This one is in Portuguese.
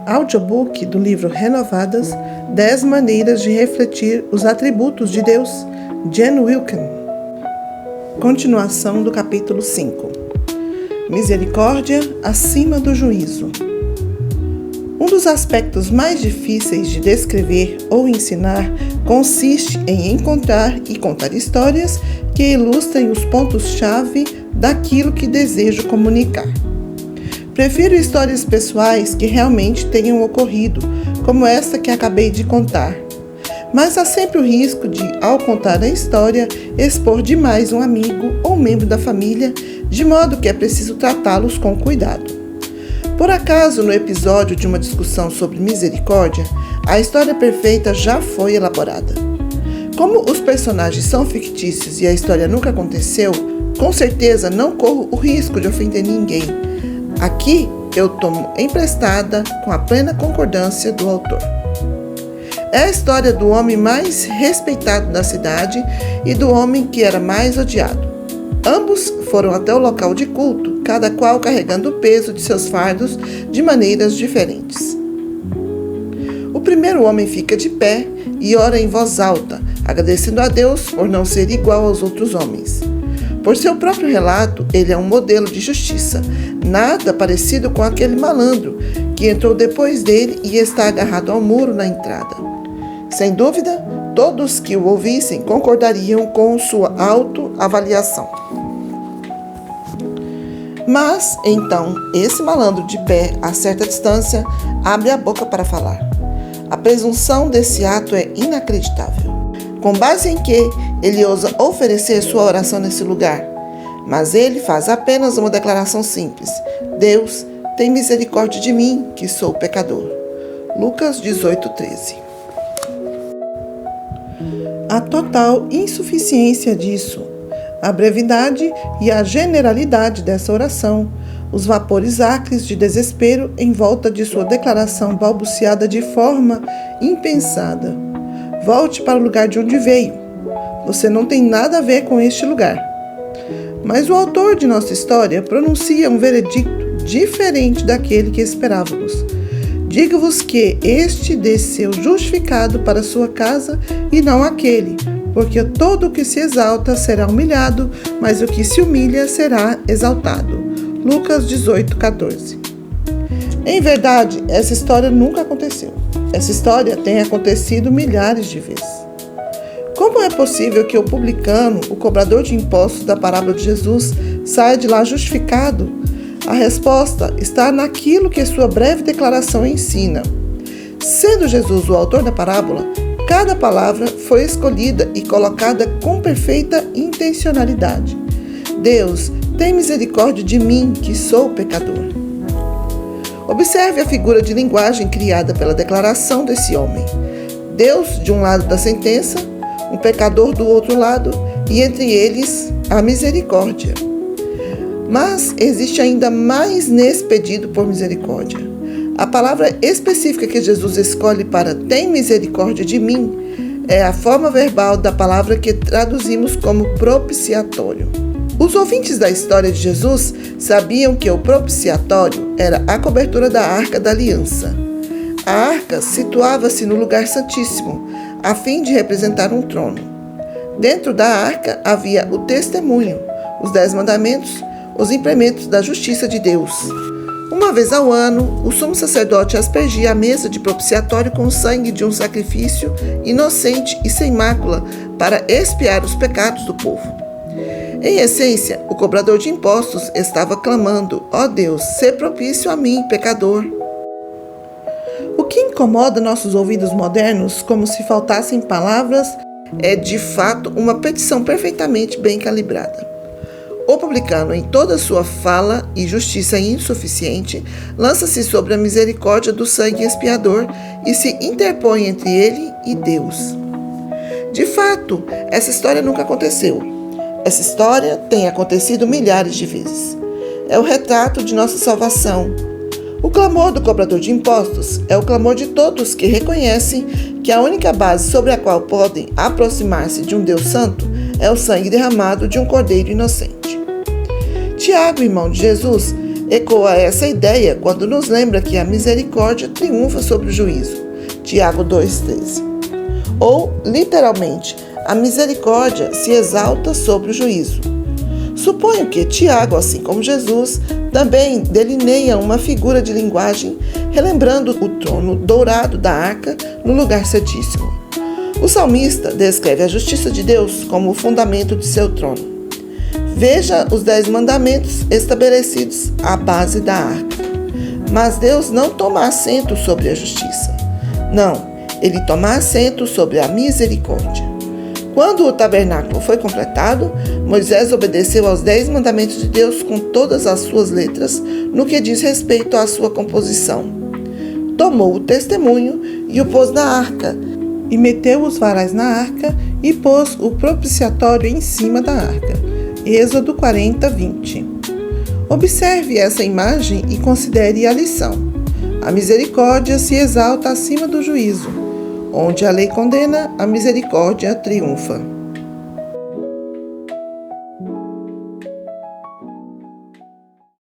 Audiobook do livro Renovadas, 10 maneiras de refletir os atributos de Deus, Jen Wilken. Continuação do capítulo 5. Misericórdia acima do juízo. Um dos aspectos mais difíceis de descrever ou ensinar consiste em encontrar e contar histórias que ilustrem os pontos-chave daquilo que desejo comunicar. Prefiro histórias pessoais que realmente tenham ocorrido, como esta que acabei de contar. Mas há sempre o risco de, ao contar a história, expor demais um amigo ou membro da família, de modo que é preciso tratá-los com cuidado. Por acaso, no episódio de uma discussão sobre misericórdia, a história perfeita já foi elaborada. Como os personagens são fictícios e a história nunca aconteceu, com certeza não corro o risco de ofender ninguém. Aqui eu tomo emprestada com a plena concordância do autor. É a história do homem mais respeitado da cidade e do homem que era mais odiado. Ambos foram até o local de culto, cada qual carregando o peso de seus fardos de maneiras diferentes. O primeiro homem fica de pé e ora em voz alta, agradecendo a Deus por não ser igual aos outros homens. Por seu próprio relato, ele é um modelo de justiça, nada parecido com aquele malandro que entrou depois dele e está agarrado ao muro na entrada. Sem dúvida, todos que o ouvissem concordariam com sua autoavaliação. Mas, então, esse malandro de pé, a certa distância, abre a boca para falar. A presunção desse ato é inacreditável. Com base em que ele ousa oferecer sua oração nesse lugar? Mas ele faz apenas uma declaração simples. Deus, tem misericórdia de mim, que sou pecador. Lucas 18:13. A total insuficiência disso, a brevidade e a generalidade dessa oração, os vapores acres de desespero em volta de sua declaração balbuciada de forma impensada. Volte para o lugar de onde veio. Você não tem nada a ver com este lugar. Mas o autor de nossa história pronuncia um veredicto diferente daquele que esperávamos. Digo-vos que este desceu justificado para sua casa e não aquele, porque todo o que se exalta será humilhado, mas o que se humilha será exaltado. Lucas 18:14. Em verdade, essa história nunca aconteceu. Essa história tem acontecido milhares de vezes. Como é possível que o publicano, o cobrador de impostos da parábola de Jesus, saia de lá justificado? A resposta está naquilo que sua breve declaração ensina. Sendo Jesus o autor da parábola, cada palavra foi escolhida e colocada com perfeita intencionalidade. Deus, tem misericórdia de mim, que sou pecador. Observe a figura de linguagem criada pela declaração desse homem. Deus de um lado da sentença, um pecador do outro lado, e entre eles a misericórdia. Mas existe ainda mais nesse pedido por misericórdia. A palavra específica que Jesus escolhe para tem misericórdia de mim é a forma verbal da palavra que traduzimos como propiciatório. Os ouvintes da história de Jesus sabiam que o propiciatório era a cobertura da Arca da Aliança. A arca situava-se no lugar santíssimo, a fim de representar um trono. Dentro da arca havia o testemunho, os 10 mandamentos, os implementos da justiça de Deus. Uma vez ao ano, o sumo sacerdote aspergia a mesa de propiciatório com o sangue de um sacrifício inocente e sem mácula para expiar os pecados do povo. Em essência, o cobrador de impostos estava clamando: ó Deus, sê propício a mim, pecador. O que incomoda nossos ouvidos modernos, como se faltassem palavras, é de fato uma petição perfeitamente bem calibrada. O publicano, em toda a sua fala e justiça insuficiente, lança-se sobre a misericórdia do sangue expiador e se interpõe entre ele e Deus. De fato, essa história nunca aconteceu. Essa história tem acontecido milhares de vezes. É o retrato de nossa salvação. O clamor do cobrador de impostos é o clamor de todos que reconhecem que a única base sobre a qual podem aproximar-se de um Deus santo é o sangue derramado de um cordeiro inocente. Tiago, irmão de Jesus, ecoa essa ideia quando nos lembra que a misericórdia triunfa sobre o juízo. Tiago 2,13. Ou, literalmente, a misericórdia se exalta sobre o juízo. Suponho que Tiago, assim como Jesus, também delineia uma figura de linguagem relembrando o trono dourado da arca no lugar santíssimo. O salmista descreve a justiça de Deus como o fundamento de seu trono. Veja os 10 mandamentos estabelecidos à base da arca. Mas Deus não toma assento sobre a justiça. Não, ele toma assento sobre a misericórdia. Quando o tabernáculo foi completado, Moisés obedeceu aos 10 mandamentos de Deus com todas as suas letras no que diz respeito à sua composição. Tomou o testemunho e o pôs na arca, e meteu os varais na arca e pôs o propiciatório em cima da arca. Êxodo 40:20. Observe essa imagem e considere a lição. A misericórdia se exalta acima do juízo. Onde a lei condena, a misericórdia triunfa.